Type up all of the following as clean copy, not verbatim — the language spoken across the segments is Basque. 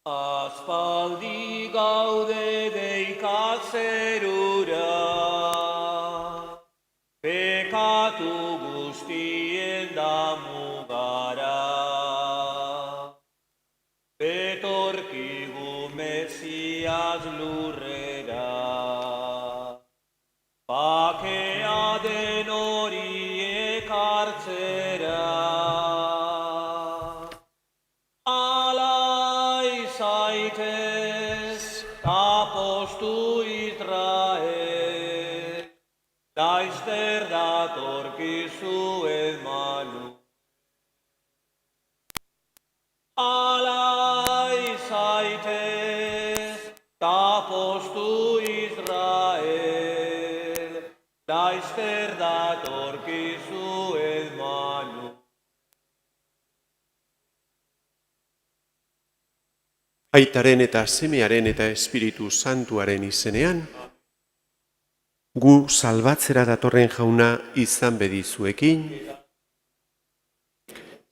Aspaldi gaude deika zerura, pekatu guztien damugara. Betorkigu Mesias lurrera, bakea den horiek hartzera. Apostu Israel, laizter datorkizu Emmanuel. Alai zaitez, apostu Israel, laizter datorkizu Emmanuel. Aitaren eta Semearen eta Espiritu Santuaren izenean, gu salbatzera datorren Jauna izan bedizuekin,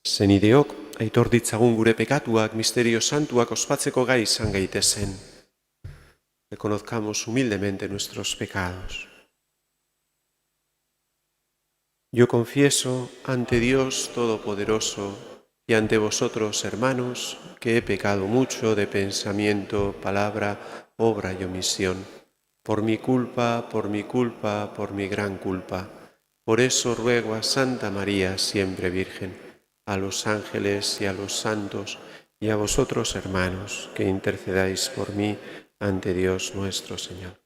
senideok, aitor ditzagun gure pekatuak, misterio santuak ospatzeko gai izan gaitezen. Reconozcamos humildemente nuestros pecados. Yo confieso ante Dios Todopoderoso y ante vosotros, hermanos, que he pecado mucho de pensamiento, palabra, obra y omisión, por mi culpa, por mi gran culpa. Por eso ruego a Santa María, siempre Virgen, a los ángeles y a los santos, y a vosotros, hermanos, que intercedáis por mí ante Dios nuestro Señor.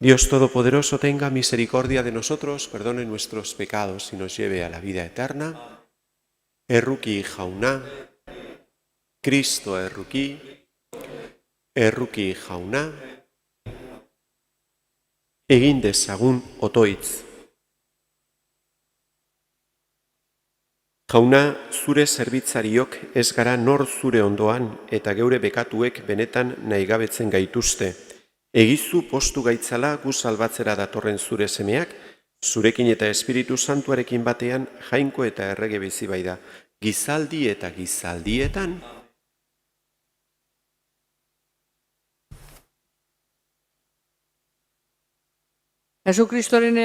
Dios Todopoderoso tenga misericordia de nosotros, perdone nuestros pecados y nos lleve a la vida eterna. Erruki Jauna, Kristo erruki, erruki Jauna, egin dezagun otoitz. Jauna, zure zerbitzariok ez gara nor zure ondoan eta geure bekatuek benetan nahigabetzen gaituzte. Egizu postu gaitzala gu salbatzera datorren zure semeak, zurekin eta Espiritu Santuarekin batean jainko eta errege bizi baida, gizaldi eta gizaldietan. Jesucristoren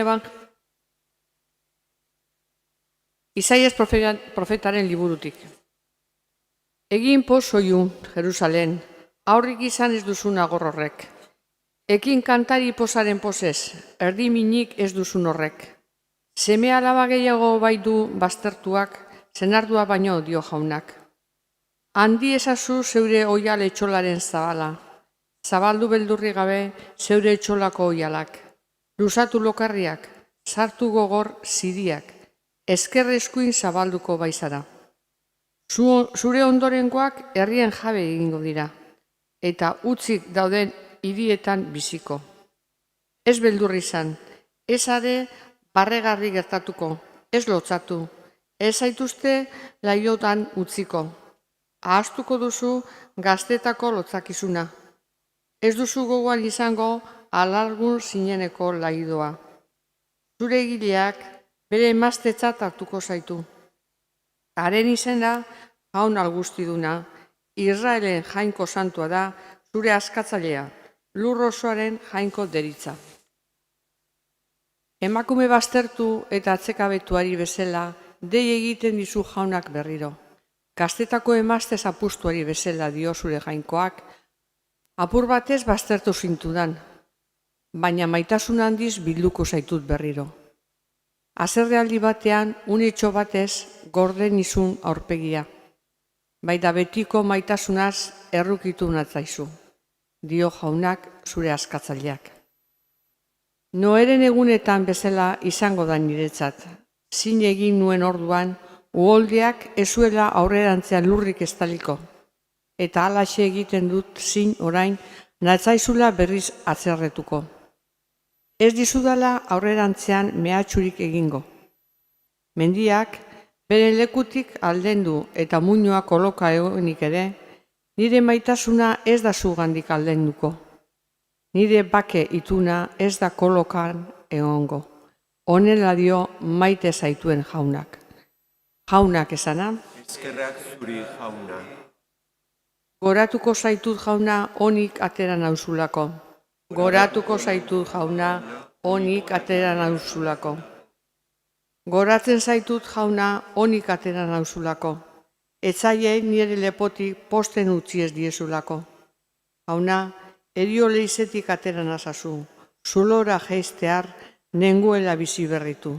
Isaias profetaren liburutik. Egin pozoiu, Jerusalen, aurrik izan ez duzun agor horrek. Ekin kantari pozaren pozez, erdi minik ez duzun horrek. Seme alaba gehiago baitu baztertuak, zenardua baino dio Jaunak. Handi ezazu zeure oial etxolaren zabala. Zabaldu beldurri gabe zeure etxolako oialak. Luzatu lokarriak, sartu gogor zidiak. Ezker eskuin zabalduko baizara. Zure ondorengoak herrien jabe egingo dira. Eta utzik dauden hirietan biziko. Ez beldurri izan, ez are barregarri gertatuko, ez lotzatu, ez zaituzte laiotan utziko. Ahaztuko duzu gaztetako lotzakizuna. Ez duzu gogoan izango alargun zineneko laidoa. Zure egileak bere emaztetzat hartuko zaitu. Haren izena Jaun Algustiduna, Israelen jainko santua da, zure askatzailea, lur osoaren jainko deritza. Emakume baztertu eta atzekabetuari bezala, dei egiten dizu Jaunak berriro. Gaztetako emazte zapustuari bezala dio zure jainkoak, apur batez baztertu zintudan, baina maitasun handiz bilduko zaitut berriro. Haserrealdi batean, unitxo batez, gorden izun aurpegia. Baita betiko maitasunaz errukitu natzaizu, dio Jaunak zure askatzaileak. Noeren egunetan bezala izango da niretzat. Zin egin nuen orduan, uholdeak ezuela aurrerantzean lurrik estaliko. Eta halaxe egiten dut zin orain natzaizula berriz atzerretuko. Ez dizudala aurrerantzean mehatxurik egingo. Mendiak bere lekutik aldendu eta muinoa koloka egonik ere, nire maitasuna ez da zugandik aldenduko. Nire bake ituna ez da kolokan egongo. Honela dio maite zaituen Jaunak. Jaunak esana. Eskerrak zuri, Jauna. Goratuko zaitut jauna onik atera nauzulako. Goratuko zaitut jauna onik atera nauzulako. Goratzen zaitut jauna onik atera nauzulako. Etzaiei nire lepotik posten utzi ez diezulako. Jauna, erio leizetik atera nazazu. Zulora jeiztear nenguela bizi berritu.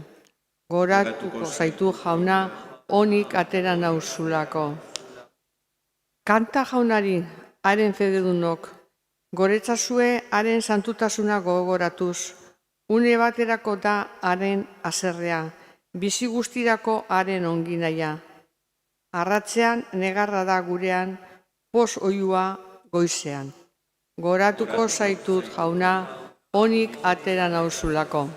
Goratuko zaitut jauna onik atera nauzulako. Kanta jaunari, haren fededunok, goretzazue haren santutasuna gogoratuz, une baterako da haren haserrea, bizi guztirako haren onginaia. Arratzean negarra da gurean, pos oiua goizean. Goratuko zaitut jauna, onik atera nauzulako.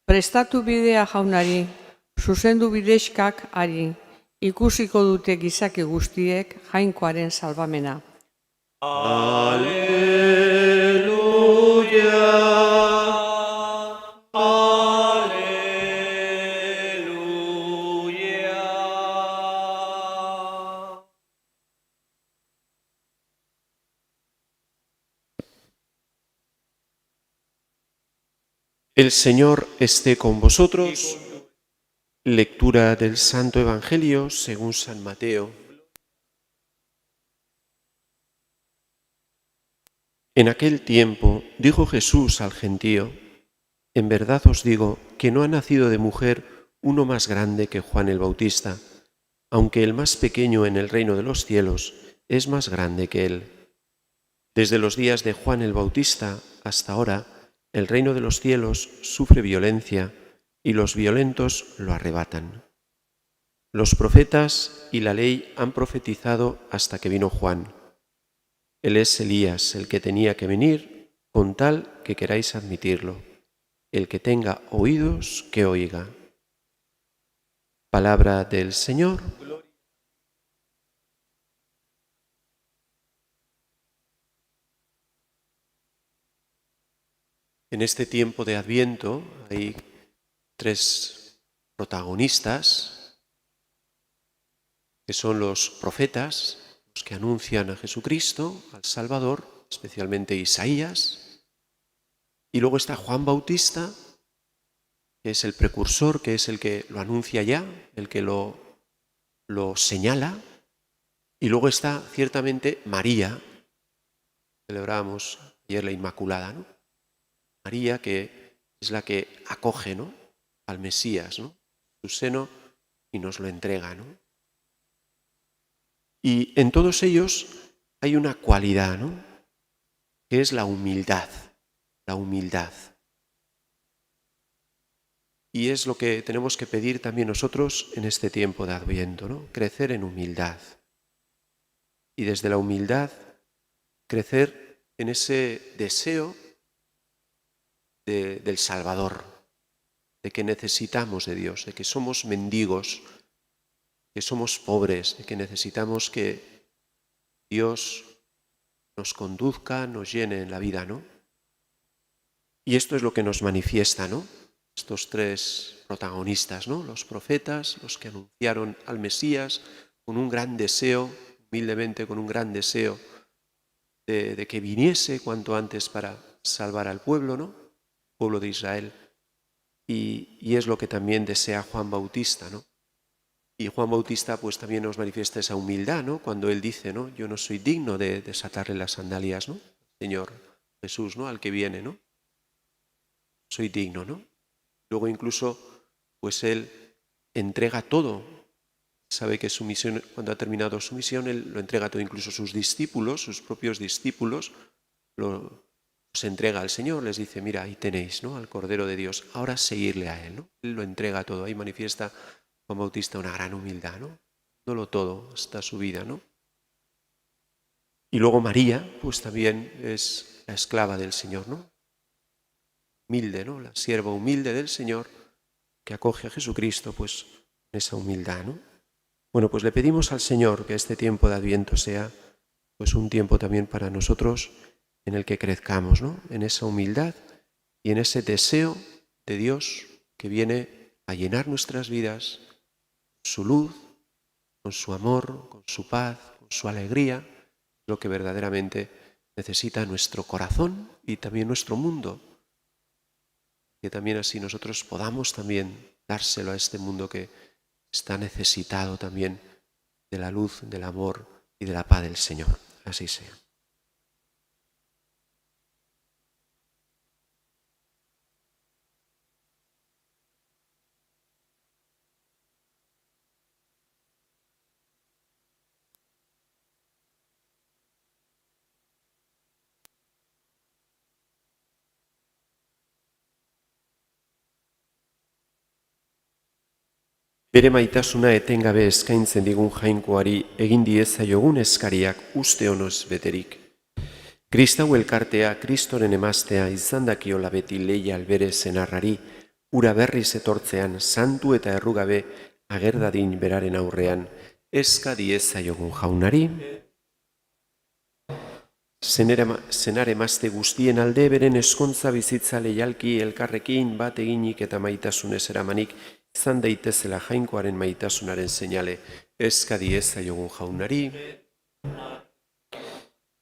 Prestatu bidea jaunari, zuzendu bidexkak ari, ikusiko dute gizaki guztiek jainkoaren salbamena. El Señor esté con vosotros. Lectura del Santo Evangelio según San Mateo. En aquel tiempo dijo Jesús al gentío: en verdad os digo que no ha nacido de mujer uno más grande que Juan el Bautista, aunque el más pequeño en el reino de los cielos es más grande que él. Desde los días de Juan el Bautista hasta ahora, el reino de los cielos sufre violencia y los violentos lo arrebatan. Los profetas y la ley han profetizado hasta que vino Juan. Él es Elías, el que tenía que venir, con tal que queráis admitirlo. El que tenga oídos, que oiga. Palabra del Señor. En este tiempo de Adviento hay tres protagonistas, que son los profetas, los que anuncian a Jesucristo, al Salvador, especialmente Isaías, y luego está Juan Bautista, que es el precursor, que es el que lo anuncia ya, el que lo señala, y luego está ciertamente María, celebrábamos ayer la Inmaculada, ¿no? María, que es la que acoge, ¿no?, al Mesías, ¿no?, su seno, y nos lo entrega, ¿no? Y en todos ellos hay una cualidad, ¿no?, que es la humildad, la humildad. Y es lo que tenemos que pedir también nosotros en este tiempo de Adviento, ¿no?, crecer en humildad. Y desde la humildad, crecer en ese deseo del Salvador, de que necesitamos de Dios, de que somos mendigos, que somos pobres, de que necesitamos que Dios nos conduzca, nos llene en la vida, ¿no? Y esto es lo que nos manifiesta, ¿no?, estos tres protagonistas, ¿no?, los profetas, los que anunciaron al Mesías con un gran deseo, humildemente con un gran deseo de que viniese cuanto antes para salvar al pueblo, ¿no?, pueblo de Israel, y es lo que también desea Juan Bautista, ¿no? Y Juan Bautista pues también nos manifiesta esa humildad, ¿no?, cuando él dice, ¿no?, yo no soy digno de desatarle las sandalias, ¿no?, Señor Jesús, ¿no?, al que viene, ¿no? Soy digno, ¿no? Luego incluso pues él entrega todo, sabe que su misión, cuando ha terminado su misión, él lo entrega todo, incluso sus discípulos, sus propios discípulos, se entrega al Señor, les dice, mira, ahí tenéis, ¿no?, al Cordero de Dios, ahora seguirle a Él, ¿no? Él lo entrega todo, ahí manifiesta Juan Bautista una gran humildad, ¿no?, dándolo todo hasta su vida, ¿no? Y luego María, pues también es la esclava del Señor, ¿no?, humilde, ¿no?, la sierva humilde del Señor, que acoge a Jesucristo, pues en esa humildad, ¿no? Bueno, pues le pedimos al Señor que este tiempo de Adviento sea pues un tiempo también para nosotros en el que crezcamos, ¿no? En esa humildad y en ese deseo de Dios que viene a llenar nuestras vidas, su luz, con su amor, con su paz, con su alegría, lo que verdaderamente necesita nuestro corazón y también nuestro mundo. Que también así nosotros podamos también dárselo a este mundo que está necesitado también de la luz, del amor y de la paz del Señor. Así sea. Bere maitasuna etengabe eskaintzen digun jainkoari egin diezaiogun eskariak uste onoz beterik. Kristau elkartea, Kristoren emaztea izan dakiola beti leia albere senarrari, ura berriz etortzean santu eta errugabe agerdadin beraren aurrean, eska diezaiogun jaunari. Senar emazte guztien alde beren eskontza bizitza leialki elkarrekin bat eginik eta maitasunez eramanik izan daitezela jainkoaren maitasunaren seinale, eska diezaiogun jaunari.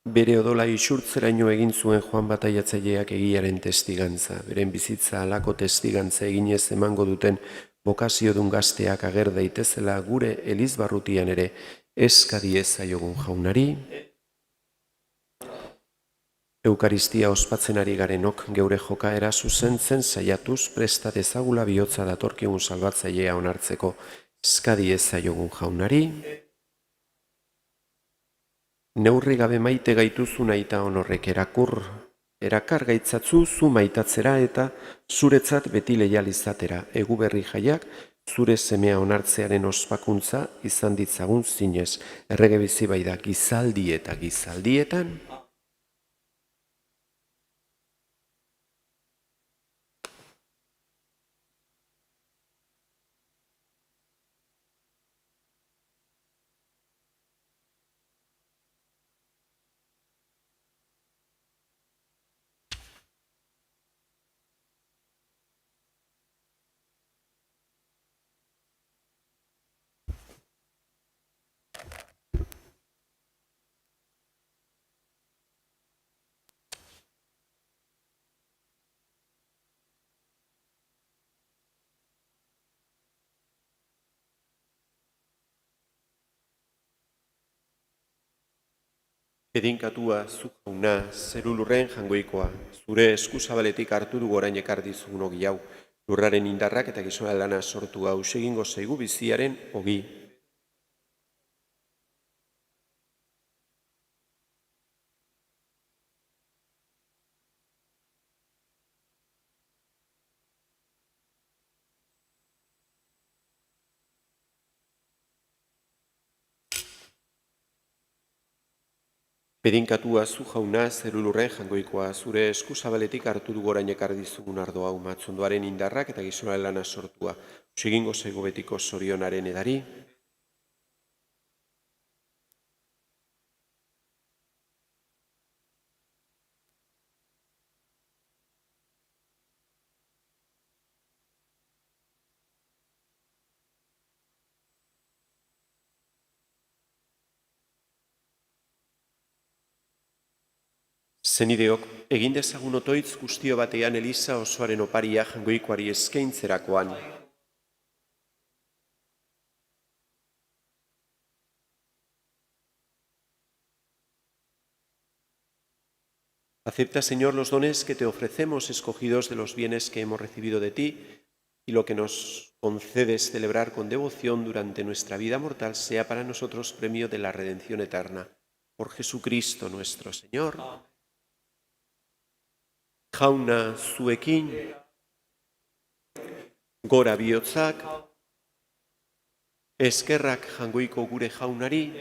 Bere odola isurtzeraino egin zuen Joan Bataiatzaileak egiaren testigantza, beren bizitza halako testigantza eginez emango duten bokaziodun gazteak ager daitezela gure elizbarrutian ere, eska diezaiogun jaunari. Eukaristia ospatzen ari garenok geure jokaera zuzentzen saiatuz presta dezagula bihotza datorkigun salbatzailea onartzeko, eska diezaiogun jaunari. Neurri gabe maite gaituzu naita honorrek erakar gaitzatzu zu maitatzera eta zuretzat beti leial izatera, egu berri jaiak zure semea onartzearen ospakuntza izan ditzagun zinez, errege bizi bai da gizaldi eta gizaldietan. Edinkatua zu jauna, zeru lurren jangoikoa, zure eskuzabaletik hartu dugu orain ekar dizugun ogi hau, lurraren indarrak eta gizona lana sortu hau, egingo zaigu biziaren ogi. Bedinkatua zu jauna, zeru lurren jangoikoa, zure eskuzabaletik hartu dugu orain ekar dizugun ardo hau, matzondoaren indarrak eta gizona lana sortua, egingo zaigu betiko zorionaren edari. Zenideok, egin dezagun otoitz guztio batean Eliza osoaren oparia jangoikoari eskaintzerakoan. Acepta, Señor, los dones que te ofrecemos, escogidos de los bienes que hemos recibido de ti, y lo que nos concedes celebrar con devoción durante nuestra vida mortal sea para nosotros premio de la redención eterna. Por Jesucristo nuestro Señor. Jauna zuekin, gora bihotzak, eskerrak jangoiko gure jaunari,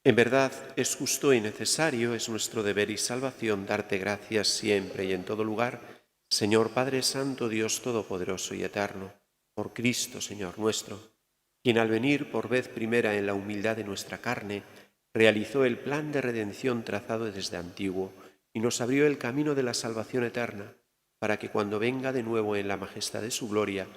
en verdad es justo y necesario, es nuestro deber y salvación darte gracias siempre y en todo lugar, Señor Padre Santo, Dios Todopoderoso y Eterno, por Cristo, Señor nuestro, quien al venir por vez primera en la humildad de nuestra carne, realizó el plan de redención trazado desde antiguo y nos abrió el camino de la salvación eterna, para que cuando venga de nuevo en la majestad de su gloria,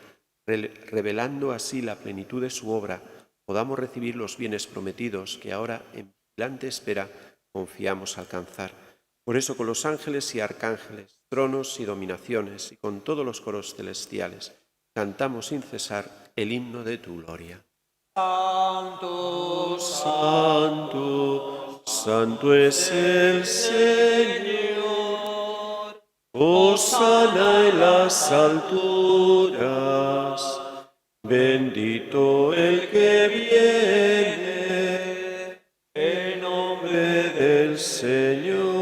revelando así la plenitud de su obra, podamos recibir los bienes prometidos que ahora en vigilante espera confiamos alcanzar. Por eso con los ángeles y arcángeles, tronos y dominaciones y con todos los coros celestiales, cantamos sin cesar el himno de tu gloria. Santo, Santo, santo es el Señor. Hosana en las alturas. Bendito el que viene en nombre del Señor.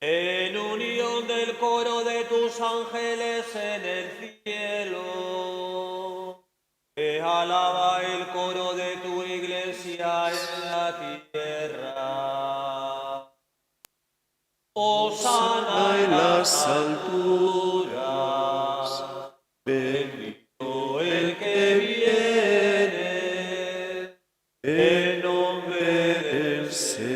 en unión del coro de tus ángeles en el cielo, que alaba el coro de tu iglesia en la tierra. Hosana En las alturas, bendito el que viene en nombre del Señor.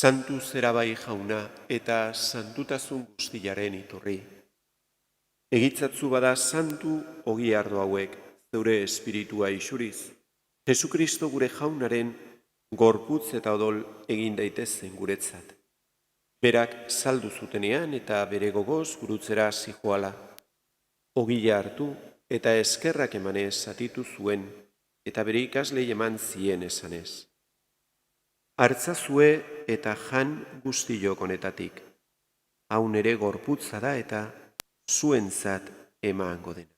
Santu zera bai jauna eta santutasun guztiaren iturri. Egitzatzu bada santu ogi ardo hauek, zeure espiritua isuriz. Jesukristo gure jaunaren gorputz eta odol egin daitezen guretzat. Berak saldu zutenean eta bere gogoz gurutzera zijoala. Ogila hartu eta eskerrak emanez zatitu zuen eta bere ikaslei eman zien esanez. Hartzazue eta jan guztiok honetatik. Hau nere gorputza da eta zuentzat emango dena.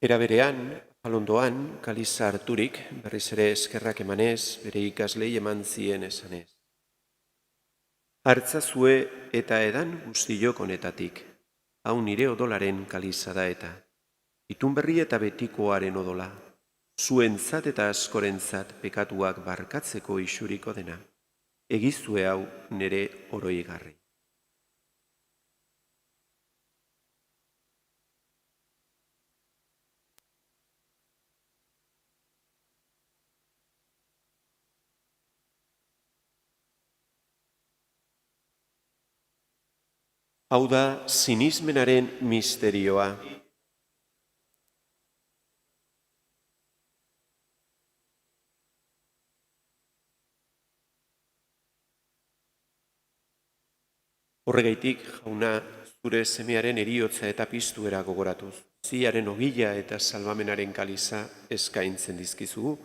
Era berean, alondoan, kaliza harturik, berriz ere eskerrak emanez, bere ikaslei eman zien esanez. Hartzazue eta edan guztiok honetatik, hau nire odolaren kaliza da eta, itun berri eta betikoaren odola, zuentzat eta askorentzat pekatuak barkatzeko isuriko dena, egizue hau nire oroigarri. Hau da sinismenaren misterioa. Horregaitik, jauna, zure semearen eriotza eta piztuera gogoratuz, ziaren ogila eta salbamenaren kaliza eskaintzen dizkizugu,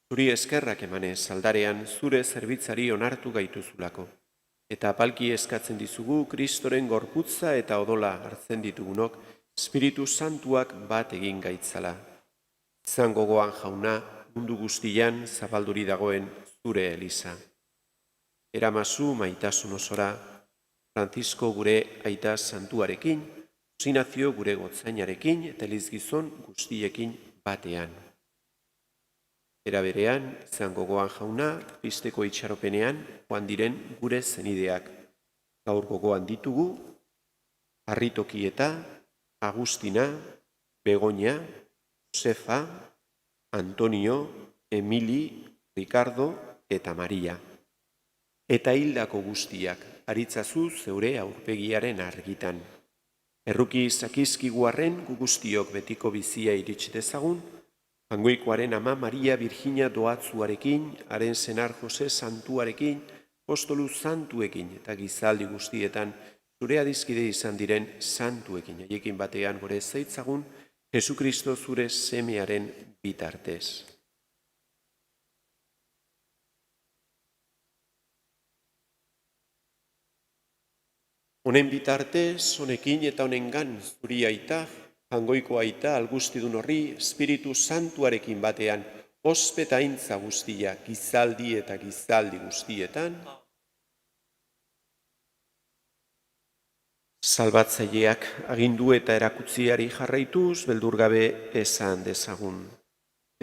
zuri eskerrak emanez aldarean zure zerbitzari onartu gaituzulako. Eta apalki eskatzen dizugu Kristoren gorputza eta odola hartzen ditugunok, Espiritu Santuak bat egin gaitzala. Izan gogoan jauna, mundu guztian zabalduri dagoen zure eliza. Eramazu maitasun osora, Francisco gure aita santuarekin, Osinazio gure gotzainarekin eta elizgizon guztiekin batean. Era berean, izan gogoan jauna, pizteko itxaropenean, joan diren gure zenideak. Gaur gogoan ditugu, Harritokieta, Agustina, Begoña, Josefa, Antonio, Emili, Ricardo eta Maria. Eta hildako guztiak, aritzazu zeure aurpegiaren argitan. Erruki zakizkiguarren gu guztiok betiko bizia iritsi dezagun, Pangoikoaren ama Maria Virginia doatzuarekin, haren senar Jose santuarekin, apostolu santuekin eta gizaldi guztietan zure adizkide izan diren santuekin. Haiekin batean gore zaitzagun, Jesukristo zure semearen bitartez. Honen bitartez, honekin eta honengan zuri aita, Jangoiko aita algustidun horri Espiritu Santuarekin batean, ospetaintza guztia, gizaldi eta gizaldi guztietan, Salbatzaileak agindu eta erakutziari jarraituz, beldurgabe esan dezagun.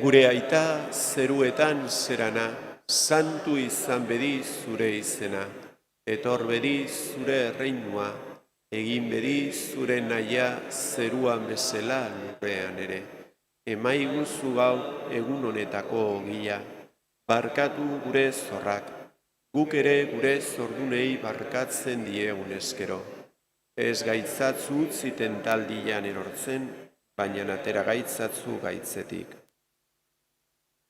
Gure aita zeruetan zerana, santu izan bedi zure izena, etor bedi zure erreinua, egin bedi zure naia zeruan bezala lurrean ere. Emaiguzu gau egun honetako ogia, barkatu gure zorrak, guk ere gure zordunei barkatzen diegun eskero. Ez gaitzatzu utziten taldian erortzen, baina atera gaitzatzu gaitzetik.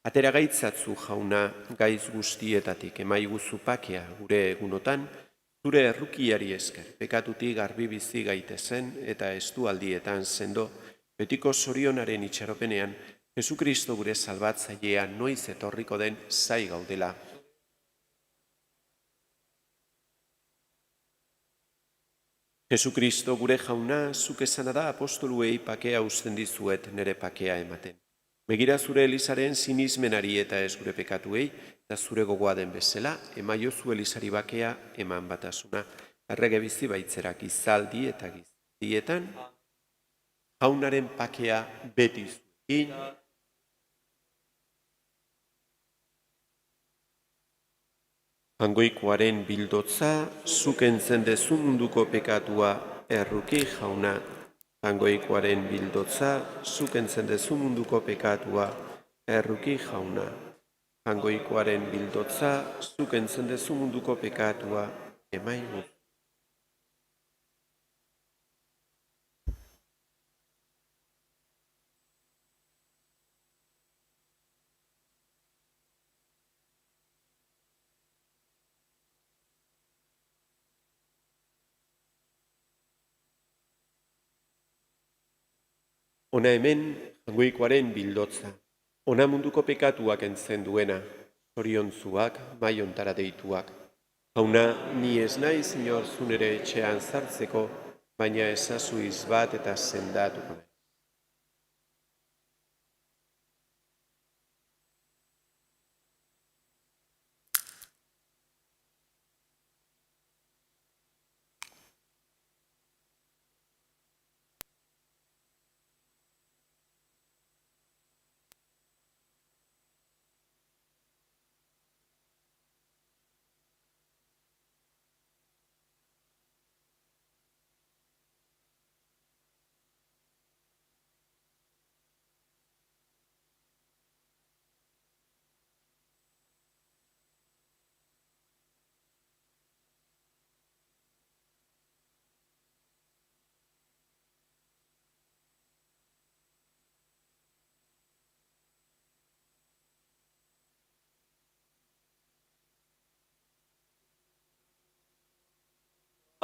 Atera gaitzatzu jauna gaiz guztietatik, emaiguzu pakea gure egunotan, zure errukiari esker, pekatutik garbi bizi gaitezen eta estualdietan sendo, betiko zorionaren itxaropenean, Jesukristo gure salbatzailea noiz etorriko den zai gaudela. Jesukristo gure jauna, zuk esana da apostoluei pakea uzten dizuet nere pakea ematen. Begira zure Elisaren sinismenari eta ez gure pekatuei, eta zure gogoa den bezala, emaiozu Elisari bakea eman batasuna. Errege bizi baitzerak izaldi eta gizaldietan, jaunaren pakea beti zuekin, Jangoikoaren bildotza, zuk entzen dezu munduko pekatua erruki jauna. Jangoikoaren bildotza, zuk entzen dezu munduko pekatua erruki jauna. Jangoikoaren bildotza, zuk entzen dezu munduko pekatua emaigu. Ona hemen, jangoikoaren bildotza. Ona munduko pekatuak entzen duena, zoriontzuak, maiontara deituak. Jauna, ni ez naiz inor zunere etxean sartzeko, baina ezazu izbat eta sendatuko.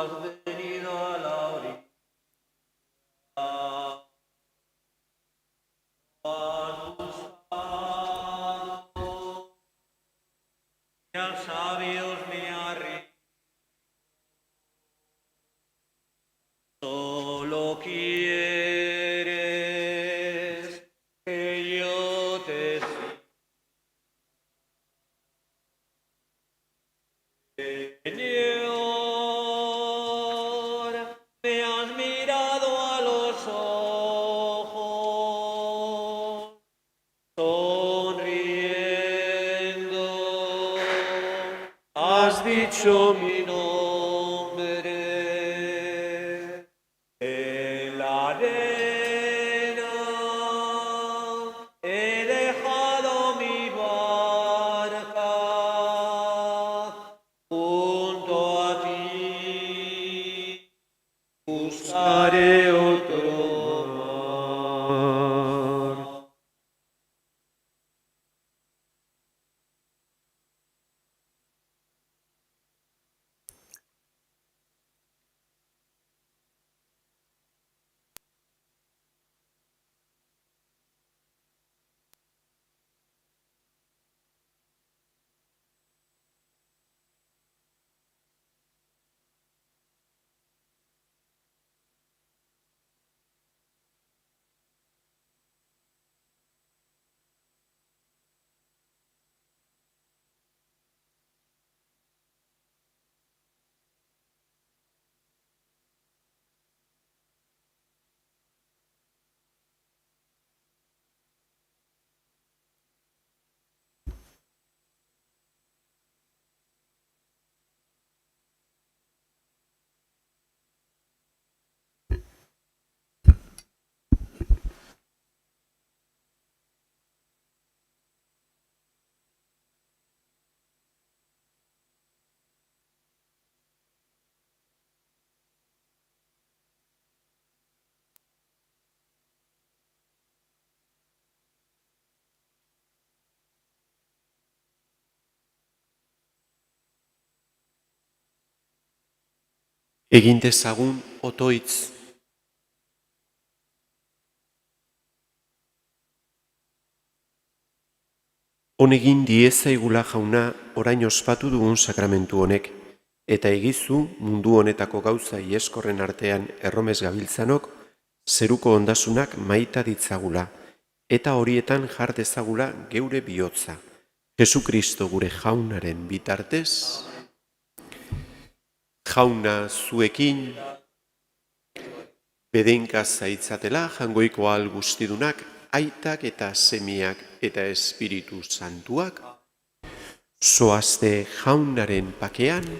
Has venido a la orilla, has buscado, ni a sabios ni a ricos, solo quieres que yo te siga. Señor, me has mirado a los ojos, sonriendo, has dicho mi nombre. En la arena he dejado mi barca. Junto a ti buscaré otro mar. Egin dezagun otoitz. Honegin diezaigula Jauna orain ospatu dugun sakramentu honek, eta egizu mundu honetako gauza ieskorren artean erromez gabiltzanok, zeruko ondasunak maita ditzagula, eta horietan jar dezagula geure bihotza. Jesukristo gure Jaunaren bitartez, Jauna zuekin, bedenka zaitzatela jangoiko ahal guztidunak, aitak eta semiak eta Espiritu Santuak, zoazte Jaunaren pakean,